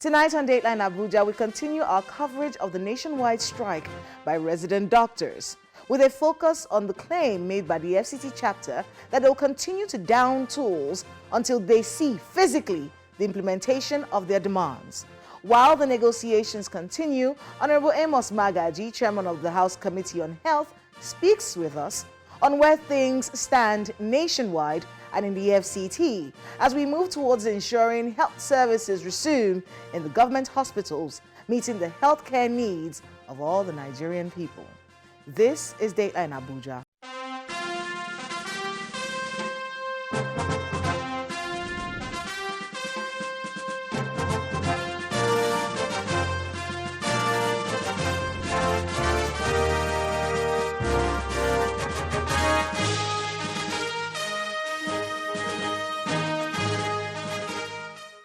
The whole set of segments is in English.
Tonight on Dateline Abuja, we continue our coverage of the nationwide strike by resident doctors, with a focus on the claim made by the FCT chapter that they will continue to down tools until they see physically the implementation of their demands. While the negotiations continue, Honorable Amos Magaji, chairman of the House Committee on Health, speaks with us on where things stand nationwide and in the FCT as we move towards ensuring health services resume in the government hospitals, meeting the healthcare needs of all the Nigerian people. This is Dateline Abuja.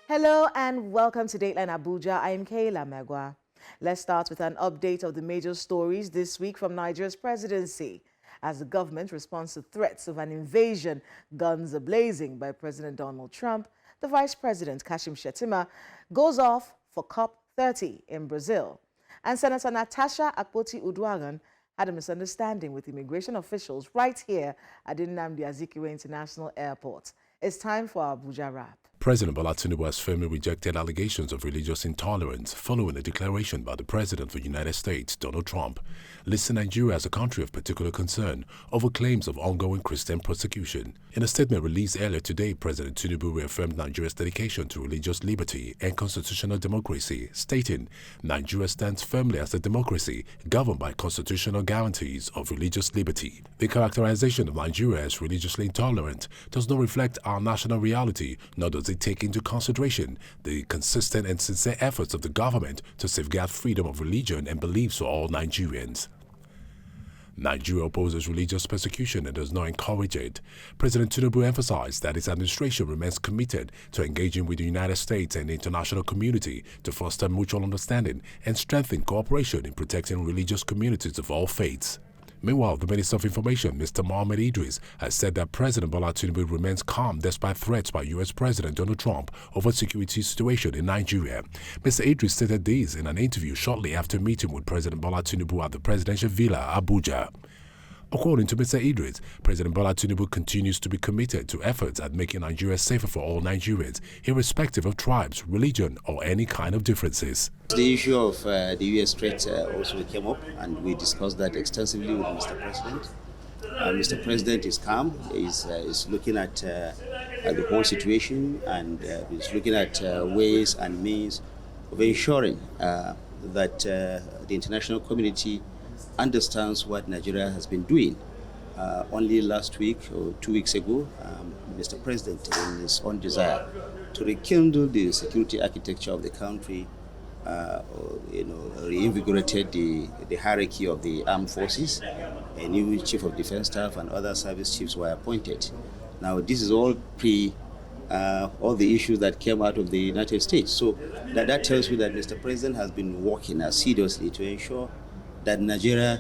Hello and welcome to Dateline Abuja. I am Kayla Megwa. Let's start with an update of the major stories this week from Nigeria's presidency. As the government responds to threats of an invasion, guns a-blazing by President Donald Trump, the Vice President, Kashim Shettima, goes off for COP30 in Brazil. And Senator Natasha Akpoti-Uduaghan had a misunderstanding with immigration officials right here at Nnamdi Azikiwe International Airport. It's time for our Abuja Wrap. President Bola Tinubu has firmly rejected allegations of religious intolerance following a declaration by the President of the United States, Donald Trump, listing Nigeria as a country of particular concern over claims of ongoing Christian persecution. In a statement released earlier today, President Tinubu reaffirmed Nigeria's dedication to religious liberty and constitutional democracy, stating, "Nigeria stands firmly as a democracy governed by constitutional guarantees of religious liberty. The characterization of Nigeria as religiously intolerant does not reflect our national reality, nor does it take into consideration the consistent and sincere efforts of the government to safeguard freedom of religion and beliefs for all Nigerians." Nigeria opposes religious persecution and does not encourage it. President Tinubu emphasized that his administration remains committed to engaging with the United States and the international community to foster mutual understanding and strengthen cooperation in protecting religious communities of all faiths. Meanwhile, the Minister of Information, Mr. Mohammed Idris, has said that President Bola Tinubu remains calm despite threats by U.S. President Donald Trump over security situation in Nigeria. Mr. Idris stated this in an interview shortly after meeting with President Bola Tinubu at the presidential villa, Abuja. According to Mr. Idris, President Bola Tinubu continues to be committed to efforts at making Nigeria safer for all Nigerians, irrespective of tribes, religion, or any kind of differences. The issue of the U.S. threat also came up, and we discussed that extensively with Mr. President. Mr. President is calm, is looking at the whole situation, and is looking at ways and means of ensuring that the international community understands what Nigeria has been doing. Only last week or 2 weeks ago, Mr. President, in his own desire to rekindle the security architecture of the country, reinvigorated the hierarchy of the armed forces. A new chief of defense staff and other service chiefs were appointed. Now, this is all all the issues that came out of the United States. So that tells you that Mr. President has been working assiduously to ensure that Nigeria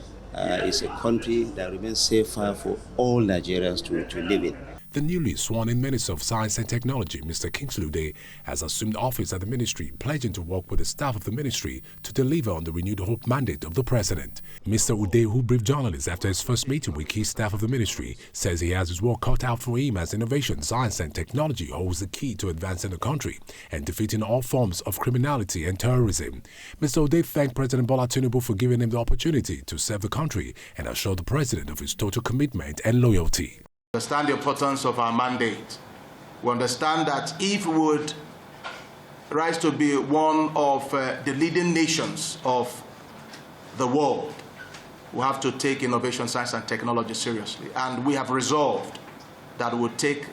is a country that remains safer for all Nigerians to live in. The newly sworn-in Minister of Science and Technology, Mr. Kingsley Ude, has assumed office at the ministry, pledging to work with the staff of the ministry to deliver on the renewed hope mandate of the President. Mr. Ude, who briefed journalists after his first meeting with key staff of the ministry, says he has his work cut out for him as innovation, science and technology holds the key to advancing the country and defeating all forms of criminality and terrorism. Mr. Ude thanked President Bola Tinubu for giving him the opportunity to serve the country and assured the President of his total commitment and loyalty. We understand the importance of our mandate. We understand that if we would rise to be one of the leading nations of the world, we have to take innovation, science, and technology seriously. And we have resolved that we would take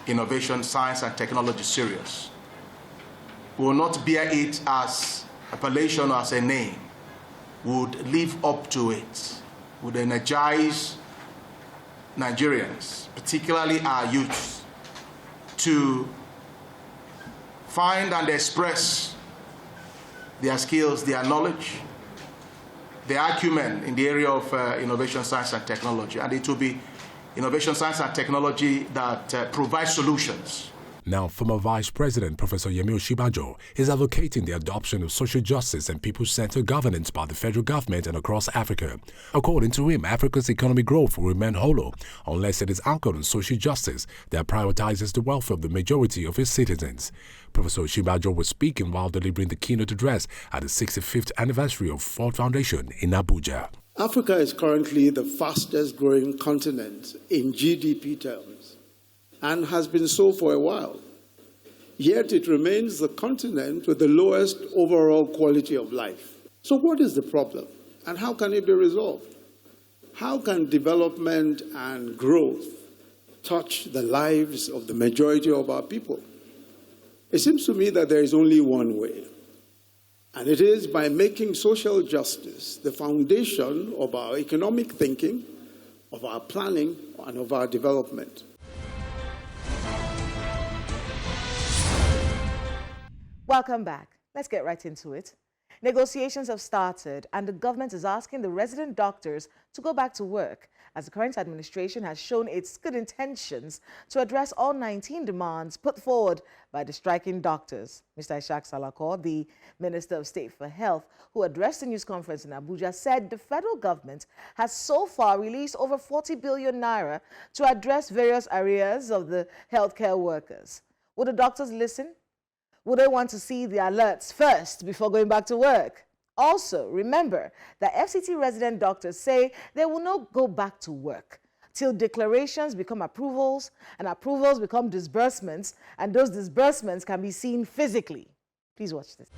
innovation, science, and technology serious. We will not bear it as appellation or as a name. We would live up to it. We would energize Nigerians, particularly our youth, to find and express their skills, their knowledge, their acumen in the area of innovation, science, and technology. And it will be innovation, science, and technology that provides solutions Now, former Vice President Professor Yemi Osinbajo is advocating the adoption of social justice and people-centered governance by the federal government and across Africa. According to him, Africa's economic growth will remain hollow unless it is anchored on social justice that prioritizes the welfare of the majority of its citizens. Professor Osinbajo was speaking while delivering the keynote address at the 65th anniversary of Ford Foundation in Abuja. Africa is currently the fastest growing continent in GDP terms and has been so for a while. Yet it remains the continent with the lowest overall quality of life. So what is the problem and how can it be resolved? How can development and growth touch the lives of the majority of our people? It seems to me that there is only one way, and it is by making social justice the foundation of our economic thinking, of our planning, and of our development. Welcome back. Let's get right into it. Negotiations have started, and the government is asking the resident doctors to go back to work, as the current administration has shown its good intentions to address all 19 demands put forward by the striking doctors. Mr. Ishaq Salako, the Minister of State for Health, who addressed the news conference in Abuja, said the federal government has so far released over 40 billion naira to address various areas of the healthcare workers. Will the doctors listen? Will they want to see the alerts first before going back to work? Also, remember that FCT resident doctors say they will not go back to work till declarations become approvals and approvals become disbursements, and those disbursements can be seen physically. Please watch this.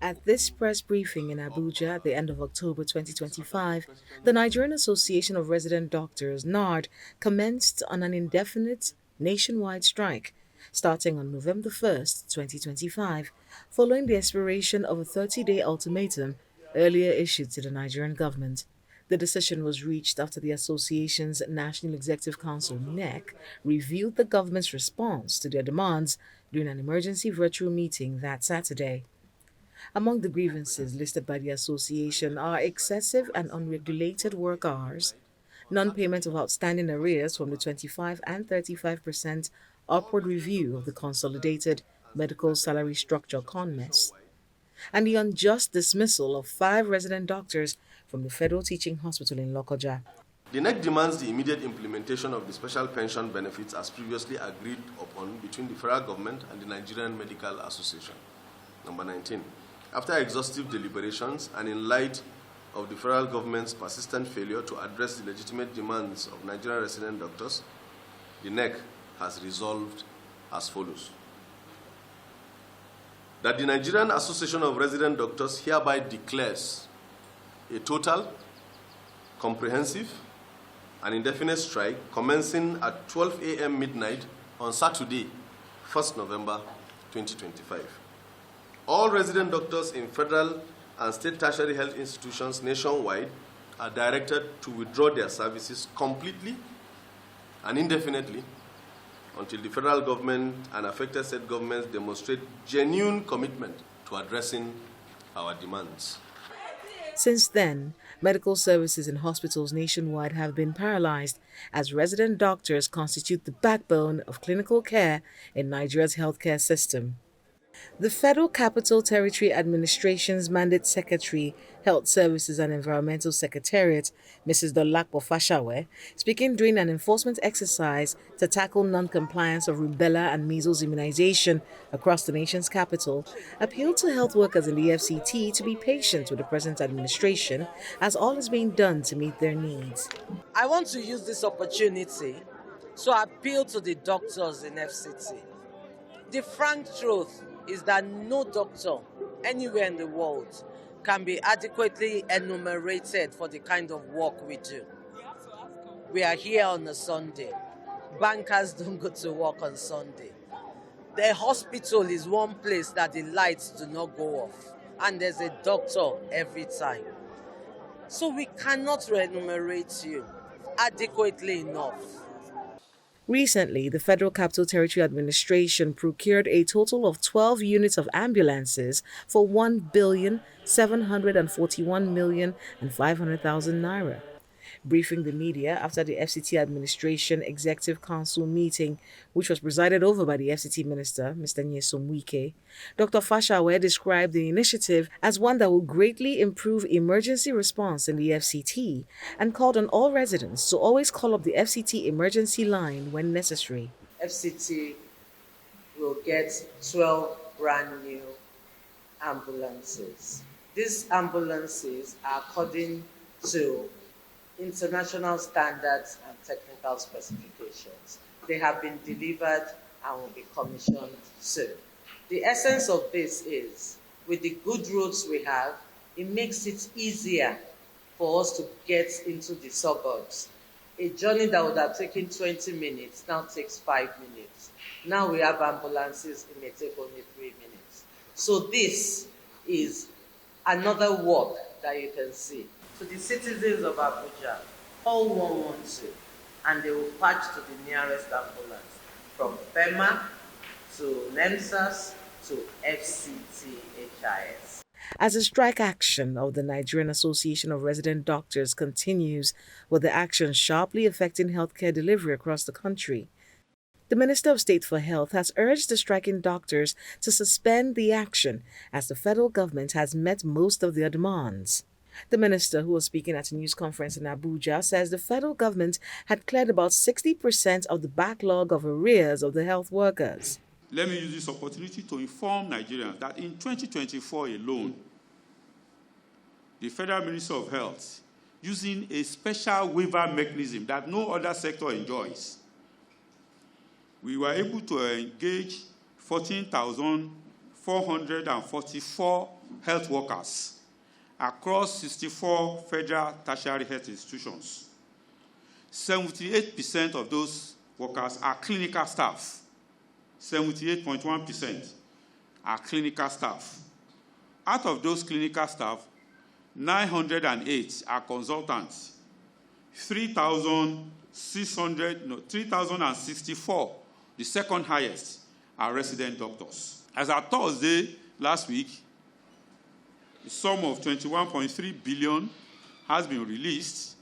At this press briefing in Abuja at the end of October 2025, the Nigerian Association of Resident Doctors, NARD, commenced on an indefinite nationwide strike starting on November 1st, 2025, following the expiration of a 30-day ultimatum earlier issued to the Nigerian government. The decision was reached after the association's National Executive Council, NEC, reviewed the government's response to their demands during an emergency virtual meeting that Saturday. Among the grievances listed by the association are excessive and unregulated work hours, non-payment of outstanding arrears from the 25 and 35% upward review of the Consolidated Medical Salary Structure (CONMES), and the unjust dismissal of 5 resident doctors from the Federal Teaching Hospital in Lokoja. The NEC demands the immediate implementation of the special pension benefits as previously agreed upon between the federal government and the Nigerian Medical Association. Number 19. After exhaustive deliberations and in light of the federal government's persistent failure to address the legitimate demands of Nigerian resident doctors, the NEC has resolved as follows. That the Nigerian Association of Resident Doctors hereby declares a total, comprehensive, and indefinite strike commencing at 12 a.m. midnight on Saturday, 1st November 2025. All resident doctors in federal and state tertiary health institutions nationwide are directed to withdraw their services completely and indefinitely until the federal government and affected state governments demonstrate genuine commitment to addressing our demands. Since then, medical services in hospitals nationwide have been paralyzed, as resident doctors constitute the backbone of clinical care in Nigeria's healthcare system. The Federal Capital Territory Administration's Mandate Secretary, Health Services and Environmental Secretariat, Mrs. Dolapo Fashawe, speaking during an enforcement exercise to tackle non-compliance of rubella and measles immunization across the nation's capital, appealed to health workers in the FCT to be patient with the present administration, as all is being done to meet their needs. I want to use this opportunity to appeal to the doctors in FCT. The frank truth is that no doctor anywhere in the world can be adequately enumerated for the kind of work we do. We are here on a Sunday. Bankers don't go to work on Sunday. The hospital is one place that the lights do not go off, and there's a doctor every time. So we cannot remunerate you adequately enough. Recently, the Federal Capital Territory Administration procured a total of 12 units of ambulances for 1,741,500,000 naira. Briefing the media after the FCT Administration Executive Council meeting, which was presided over by the FCT Minister, Mr. Nyesom Wike, Dr. Fashawe described the initiative as one that will greatly improve emergency response in the FCT and called on all residents to always call up the FCT emergency line when necessary. FCT will get 12 brand new ambulances. These ambulances are according to international standards and technical specifications. They have been delivered and will be commissioned soon. The essence of this is, with the good roads we have, it makes it easier for us to get into the suburbs. A journey that would have taken 20 minutes now takes 5 minutes. Now we have ambulances, it may take only 3 minutes. So this is another work that you can see. To the citizens of Abuja, call 112 and they will patch to the nearest ambulance, from FEMA to NEMSAS to FCT-HIS. As the strike action of the Nigerian Association of Resident Doctors continues, with the action sharply affecting healthcare delivery across the country, the Minister of State for Health has urged the striking doctors to suspend the action as the federal government has met most of their demands. The minister, who was speaking at a news conference in Abuja, says the federal government had cleared about 60% of the backlog of arrears of the health workers. Let me use this opportunity to inform Nigerians that in 2024 alone, the Federal Ministry of Health, using a special waiver mechanism that no other sector enjoys, we were able to engage 14,444 health workers across 64 federal tertiary health institutions. 78% of those workers are clinical staff. 78.1% are clinical staff. Out of those clinical staff, 908 are consultants. 3,064, the second highest, are resident doctors. As at Thursday last week, the sum of 21.3 billion has been released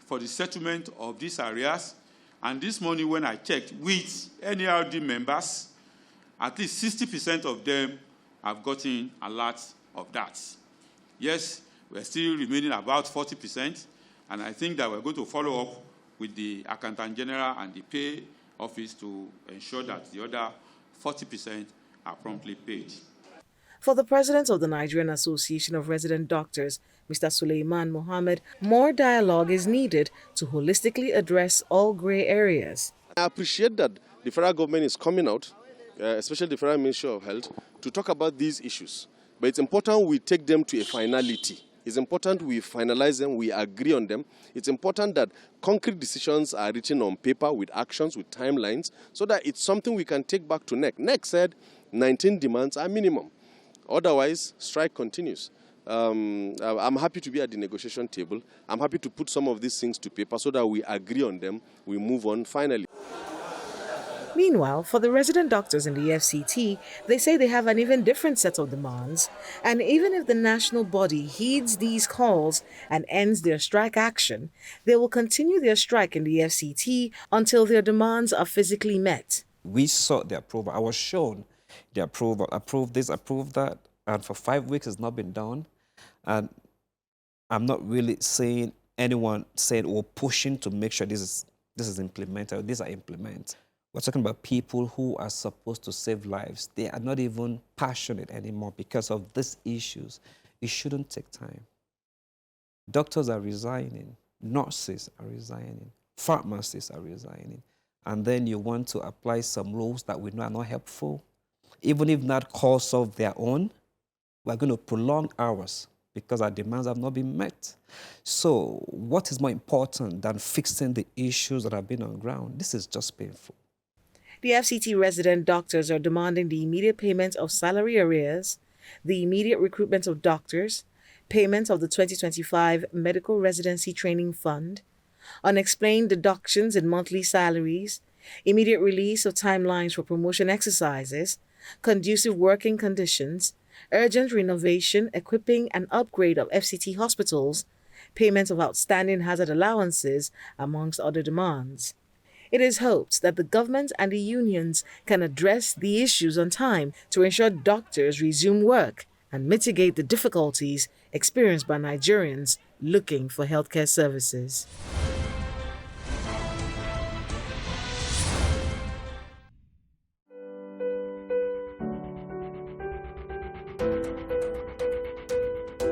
for the settlement of these arrears. And this morning, when I checked with NARD members, at least 60% of them have gotten a lot of that. Yes, we're still remaining about 40%, and I think that we're going to follow up with the Accountant General and the Pay Office to ensure that the other 40% are promptly paid. For the president of the Nigerian Association of Resident Doctors, Mr. Suleiman Mohammed, more dialogue is needed to holistically address all gray areas. I appreciate that the federal government is coming out, especially the Federal Ministry of Health, to talk about these issues. But it's important we take them to a finality. It's important we finalize them, we agree on them. It's important that concrete decisions are written on paper with actions, with timelines, so that it's something we can take back to NEC. NEC said 19 demands are minimum. Otherwise, strike continues. I'm happy to be at the negotiation table. I'm happy to put some of these things to paper so that we agree on them, we move on finally. Meanwhile, for the resident doctors in the FCT, they say they have an even different set of demands. And even if the national body heeds these calls and ends their strike action, they will continue their strike in the FCT until their demands are physically met. We sought the approval. I was shown the approval. Approve this, approve that. And for 5 weeks, it's not been done. And I'm not really seeing anyone saying or pushing to make sure this is implemented, or these are implemented. We're talking about people who are supposed to save lives. They are not even passionate anymore because of these issues. It shouldn't take time. Doctors are resigning. Nurses are resigning. Pharmacists are resigning. And then you want to apply some rules that we know are not helpful. Even if not cause of their own, we're going to prolong hours because our demands have not been met. So what is more important than fixing the issues that have been on ground? This is just painful. The FCT resident doctors are demanding the immediate payment of salary arrears, the immediate recruitment of doctors, payment of the 2025 Medical Residency Training Fund, unexplained deductions in monthly salaries, immediate release of timelines for promotion exercises, conducive working conditions, urgent renovation, equipping, and upgrade of FCT hospitals, payment of outstanding hazard allowances, amongst other demands. It is hoped that the government and the unions can address the issues on time to ensure doctors resume work and mitigate the difficulties experienced by Nigerians looking for healthcare services.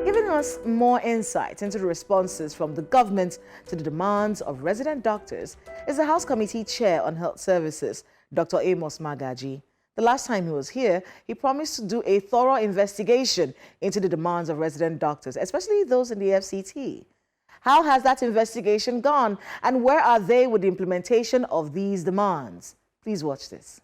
Giving us more insight into the responses from the government to the demands of resident doctors is the House Committee Chair on Health Services, Dr. Amos Magaji. The last time he was here, he promised to do a thorough investigation into the demands of resident doctors, especially those in the FCT. How has that investigation gone, and where are they with the implementation of these demands? Please watch this.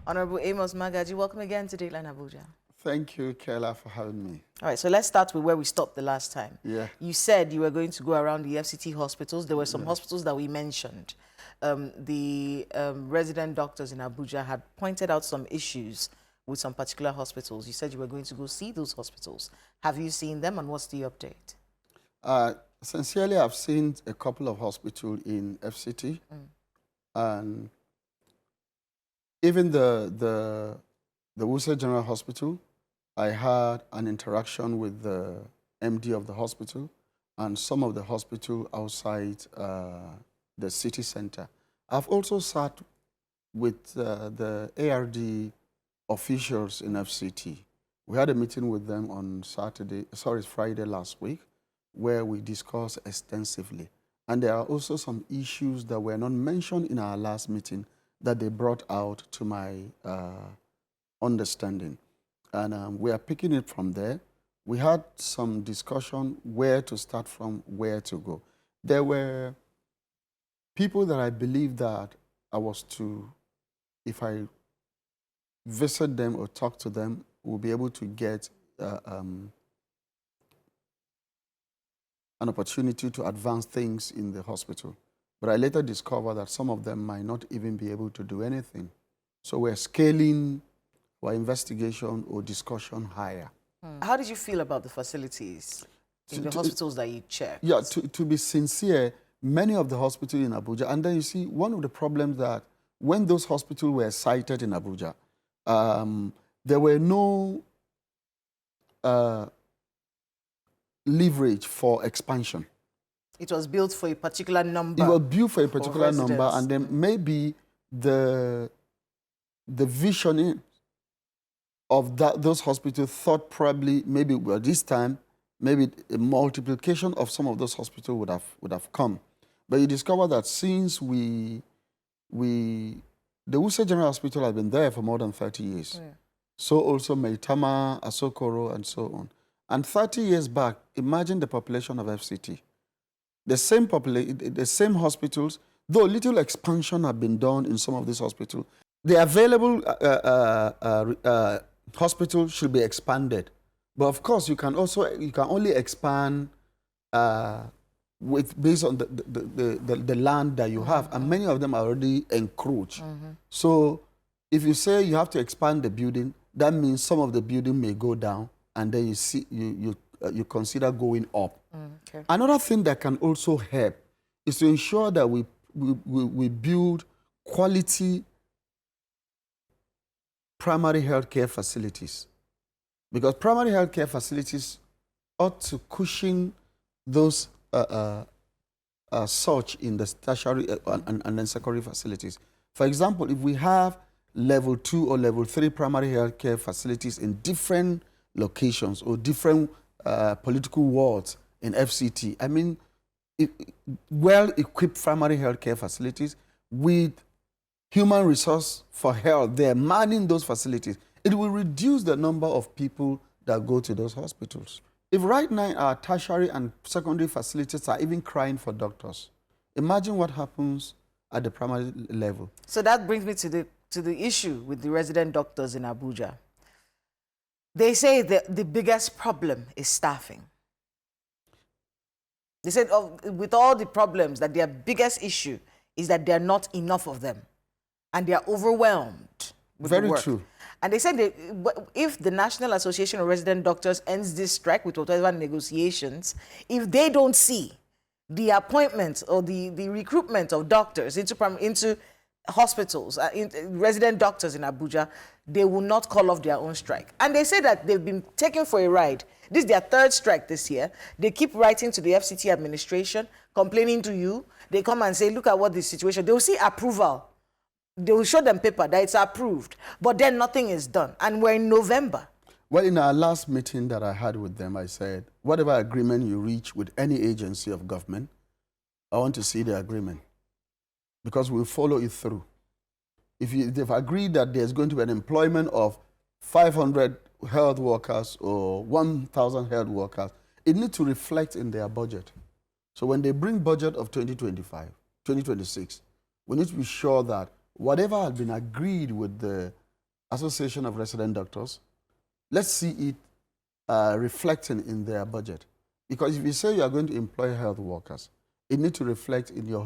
Honorable Amos Magaji, welcome again to Dateline Abuja. Thank you, Kayla, for having me. All right, so let's start with where we stopped the last time. Yeah. You said you were going to go around the FCT hospitals. There were some hospitals that we mentioned. The resident doctors in Abuja had pointed out some issues with some particular hospitals. You said you were going to go see those hospitals. Have you seen them, and what's the update? Sincerely, I've seen a couple of hospitals in FCT. And even the Wuse General Hospital, I had an interaction with the MD of the hospital and some of the hospital outside the city center. I've also sat with the ARD officials in FCT. We had a meeting with them on Friday last week, where we discussed extensively. And there are also some issues that were not mentioned in our last meeting that they brought out to my understanding. And we are picking it from there. We had some discussion where to start from, where to go. There were people that I believe that I was to, if I visit them or talk to them, we'll be able to get an opportunity to advance things in the hospital. But I later discovered that some of them might not even be able to do anything. So we're scaling our investigation or discussion higher. How did you feel about the facilities in the hospitals that you checked? Yeah, to be sincere, many of the hospitals in Abuja, and then you see one of the problems that when those hospitals were cited in Abuja, there were no leverage for expansion. It was built for a particular number. It was built for a particular number, and then maybe the visioning of those hospitals thought probably maybe at this time, maybe a multiplication of some of those hospitals would have come. But you discover that since the Wuse General Hospital has been there for more than 30 years. Yeah. So also Maitama, Asokoro, and so on. And 30 years back, imagine the population of FCT. The same hospitals, though little expansion have been done in some of these hospitals, the available hospitals should be expanded. But of course, you can only expand based on the land that you have, and many of them are already encroached. So if you say you have to expand the building, that means some of the building may go down, and then you consider going up. Okay. Another thing that can also help is to ensure that we build quality primary healthcare facilities, because primary healthcare facilities ought to cushion those surge in the tertiary and then secondary facilities. For example, if we have level 2 or level 3 primary healthcare facilities in different locations or different political wards in FCT, I mean, well-equipped primary healthcare facilities with human resource for health, they're manning those facilities. It will reduce the number of people that go to those hospitals. If right now our tertiary and secondary facilities are even crying for doctors, imagine what happens at the primary level. So that brings me to the issue with the resident doctors in Abuja. They say that the biggest problem is staffing. They said with all the problems, that their biggest issue is that there are not enough of them, and they are overwhelmed with the work. Very true. And they said if the National Association of Resident Doctors ends this strike with whatever negotiations, if they don't see the appointment or the recruitment of doctors into hospitals, resident doctors in Abuja, they will not call off their own strike. And they say that they've been taken for a ride. This is their third strike this year. They keep writing to the FCT administration, complaining to you. They come and say, look at what the situation. They will see approval. They will show them paper that it's approved. But then nothing is done. And we're in November. Well, in our last meeting that I had with them, I said, whatever agreement you reach with any agency of government, I want to see the agreement, because we'll follow it through. If they've agreed that there's going to be an employment of 500 health workers or 1,000 health workers, it needs to reflect in their budget. So when they bring budget of 2025, 2026, we need to be sure that whatever has been agreed with the Association of Resident Doctors, let's see it reflecting in their budget. Because if you say you are going to employ health workers, it needs to reflect in your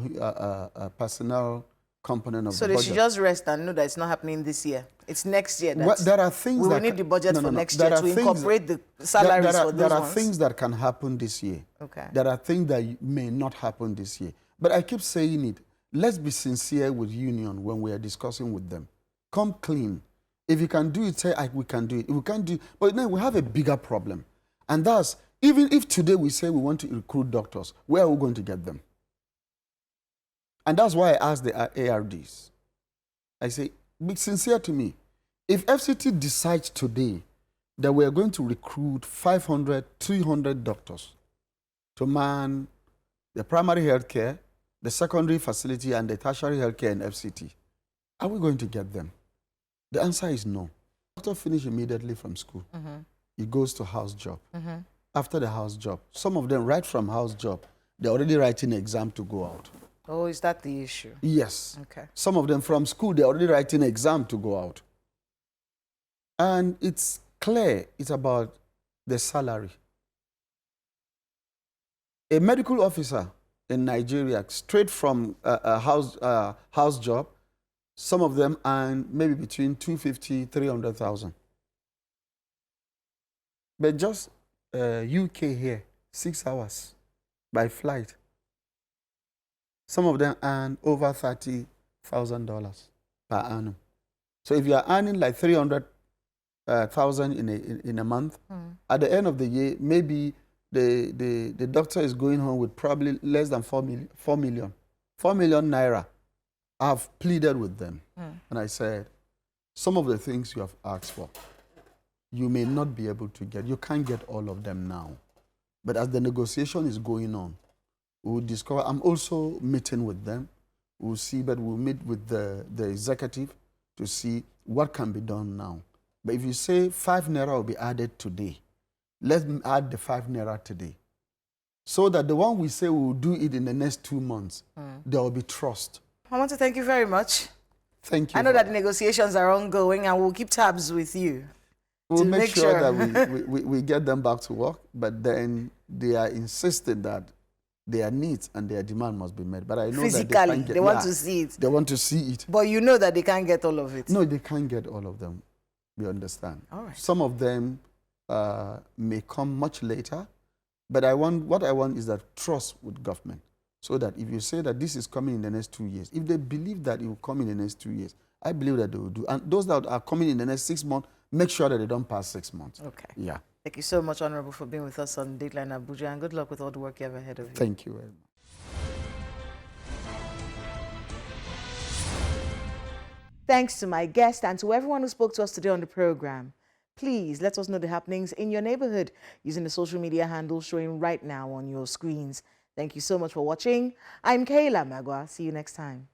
personnel component of the budget. So they should just rest and know that it's not happening this year. It's next year. There are things we will need the budget for next year to incorporate the salaries for those ones. There are things that can happen this year. Okay. There are things that may not happen this year. But I keep saying it. Let's be sincere with union when we are discussing with them. Come clean. If you can do it, say, we can do it. If we can't do it, but now we have a bigger problem. And that's, even if today we say we want to recruit doctors, where are we going to get them? And that's why I asked the ARDs. I say, be sincere to me. If FCT decides today that we are going to recruit 500, 300 doctors to man the primary health care, the secondary facility, and the tertiary health care in FCT, are we going to get them? The answer is no. Doctor finish immediately from school. He goes to house job. After the house job, some of them right from house job, they're already writing exam to go out. Oh, is that the issue? Yes. Okay. Some of them from school, they're already writing exam to go out. And it's clear it's about the salary. A medical officer in Nigeria, straight from a house job, some of them earn maybe between 250, 300,000. But just UK here, 6 hours by flight. Some of them earn over $30,000 per annum. So if you are earning like 300,000 in a month, at the end of the year, maybe the doctor is going home with probably less than 4 million. 4 million naira. I've pleaded with them. And I said, some of the things you have asked for, you may not be able to get. You can't get all of them now. But as the negotiation is going on, we'll discover. I'm also meeting with them. We'll see, but we'll meet with the executive to see what can be done now. But if you say 5 naira will be added today, let's add the 5 naira today. So that the one we say we'll do it in the next 2 months, there will be trust. I want to thank you very much. Thank you. I know that the negotiations are ongoing and we'll keep tabs with you. We'll make sure that we get them back to work, but then they are insisting that their needs and their demand must be met. But I know physically, that they can't get, they want to see it. They want to see it. But you know that they can't get all of it. No, they can't get all of them. We understand. All right. Some of them may come much later, but what I want is that trust with government. So that if you say that this is coming in the next 2 years, if they believe that it will come in the next 2 years, I believe that they will do. And those that are coming in the next 6 months, make sure that they don't pass 6 months. Okay. Yeah. Thank you so much, Honorable, for being with us on Dateline Abuja, and good luck with all the work you have ahead of you. Thank you very much. Thanks to my guest and to everyone who spoke to us today on the program. Please let us know the happenings in your neighborhood using the social media handles showing right now on your screens. Thank you so much for watching. I'm Kayla Magwa. See you next time.